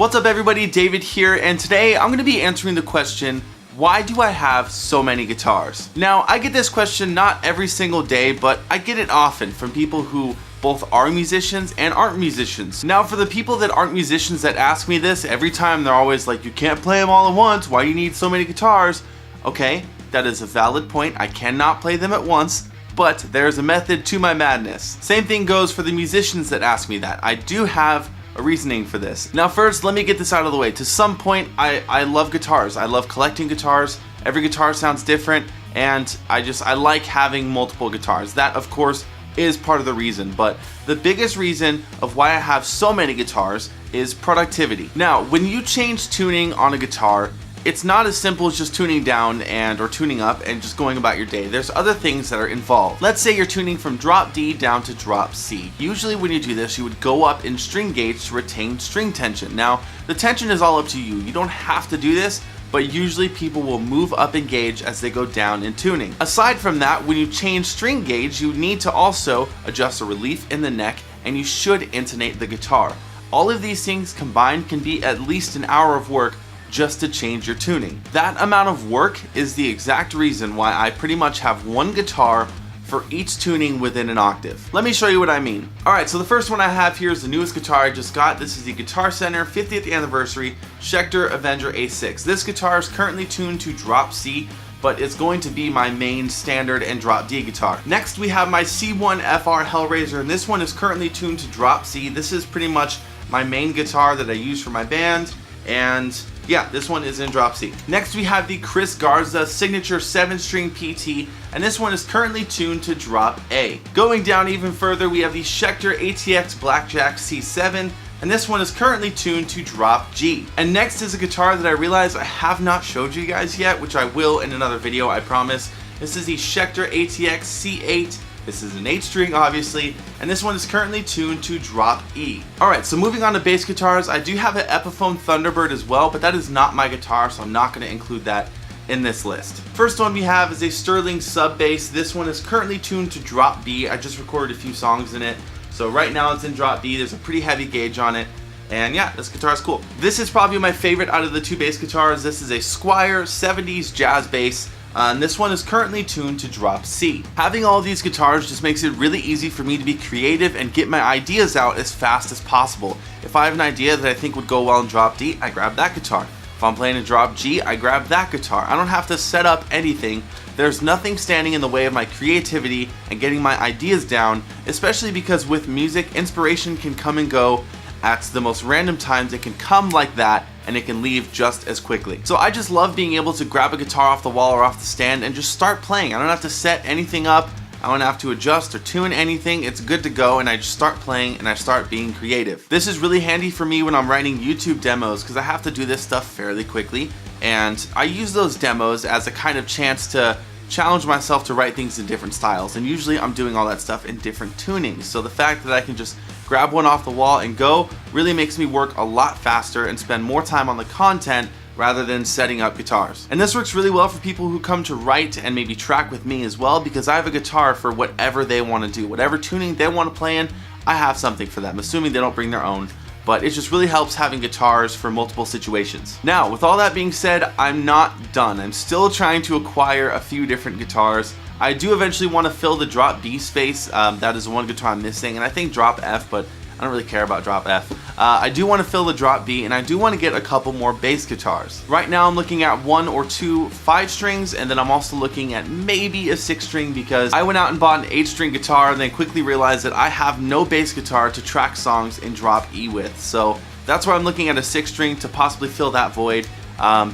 What's up everybody, David here, and today I'm going to be answering the question, why do I have so many guitars? Now, I get this question not every single day, but I get it often from people who both are musicians and aren't musicians. Now, for the people that aren't musicians that ask me this, every time they're always like, you can't play them all at once, why do you need so many guitars? Okay, that is a valid point. I cannot play them at once, but there's a method to my madness. Same thing goes for the musicians that ask me that. I do have a reasoning for this. Now first, let me get this out of the way. To some point, I love guitars. I love collecting guitars. Every guitar sounds different, and I like having multiple guitars. That, of course, is part of the reason, but the biggest reason of why I have so many guitars is productivity. Now, when you change tuning on a guitar, it's not as simple as just tuning down or tuning up and just going about your day. There's other things that are involved. Let's say you're tuning from drop D down to drop C. Usually when you do this, you would go up in string gauge to retain string tension. Now, the tension is all up to you. You don't have to do this, but usually people will move up in gauge as they go down in tuning. Aside from that, when you change string gauge, you need to also adjust the relief in the neck, and you should intonate the guitar. All of these things combined can be at least an hour of work just to change your tuning. That amount of work is the exact reason why I pretty much have one guitar for each tuning within an octave. Let me show you what I mean. Alright, so the first one I have here is the newest guitar I just got. This is the Guitar Center 50th Anniversary Schecter Avenger A6. This guitar is currently tuned to drop C, but it's going to be my main standard and drop D guitar. Next we have my C1 FR Hellraiser, and this one is currently tuned to drop C. This is pretty much my main guitar that I use for my band, and yeah, this one is in drop C. Next we have the Chris Garza Signature 7-string PT, and this one is currently tuned to drop A. Going down even further, we have the Schecter ATX Blackjack C7, and this one is currently tuned to drop G. And next is a guitar that I realize I have not showed you guys yet, which I will in another video, I promise. This is the Schecter ATX C8. This is an 8-string, obviously, and this one is currently tuned to drop E. Alright, so moving on to bass guitars, I do have an Epiphone Thunderbird as well, but that is not my guitar, so I'm not going to include that in this list. First one we have is a Sterling sub bass. This one is currently tuned to drop B. I just recorded a few songs in it, so right now it's in drop B. There's a pretty heavy gauge on it, and yeah, this guitar is cool. This is probably my favorite out of the two bass guitars. This is a Squier 70s jazz bass. And this one is currently tuned to drop C. Having all these guitars just makes it really easy for me to be creative and get my ideas out as fast as possible. If I have an idea that I think would go well in drop D, I grab that guitar. If I'm playing in drop G, I grab that guitar. I don't have to set up anything. There's nothing standing in the way of my creativity and getting my ideas down, especially because with music, inspiration can come and go at the most random times. It can come like that, and it can leave just as quickly. So I just love being able to grab a guitar off the wall or off the stand and just start playing. I don't have to set anything up. I don't have to adjust or tune anything. It's good to go, and I just start playing and I start being creative. This is really handy for me when I'm writing YouTube demos, because I have to do this stuff fairly quickly, and I use those demos as a kind of chance to challenge myself to write things in different styles, and usually I'm doing all that stuff in different tunings. So the fact that I can just grab one off the wall and go really makes me work a lot faster and spend more time on the content rather than setting up guitars. And this works really well for people who come to write and maybe track with me as well, because I have a guitar for whatever they want to do. Whatever tuning they want to play in, I have something for them, assuming they don't bring their own. But it just really helps having guitars for multiple situations. Now, with all that being said, I'm not done. I'm still trying to acquire a few different guitars. I do eventually want to fill the drop B space. That is one guitar I'm missing, and I think drop F, but I don't really care about drop F. I do want to fill the drop B, and I do want to get a couple more bass guitars. Right now I'm looking at 1 or 2 5-strings, and then I'm also looking at maybe a 6-string, because I went out and bought an 8-string guitar and then quickly realized that I have no bass guitar to track songs in drop E with. So that's why I'm looking at a 6-string to possibly fill that void,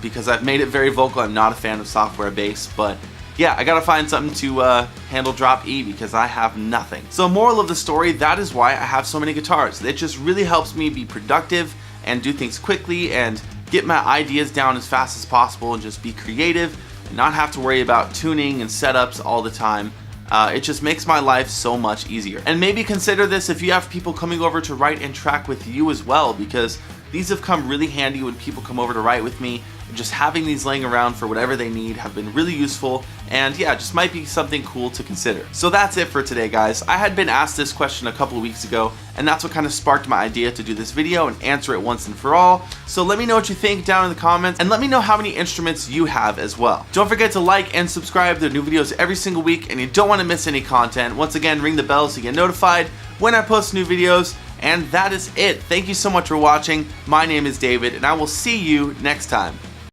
because I've made it very vocal. I'm not a fan of software bass, but yeah, I gotta find something to handle drop E, because I have nothing. So moral of the story, that is why I have so many guitars. It just really helps me be productive and do things quickly and get my ideas down as fast as possible and just be creative and not have to worry about tuning and setups all the time. It just makes my life so much easier. And maybe consider this if you have people coming over to write and track with you as well, because These have come really handy when people come over to write with me. Just having these laying around for whatever they need have been really useful, and yeah, just might be something cool to consider. So that's it for today, guys. I had been asked this question a couple of weeks ago, and that's what kind of sparked my idea to do this video and answer it once and for all. So let me know what you think down in the comments, and let me know how many instruments you have as well. Don't forget to like and subscribe. There are new videos every single week, and you don't want to miss any content. Once again, ring the bell so you get notified when I post new videos. And that is it. Thank you so much for watching. My name is David, and I will see you next time.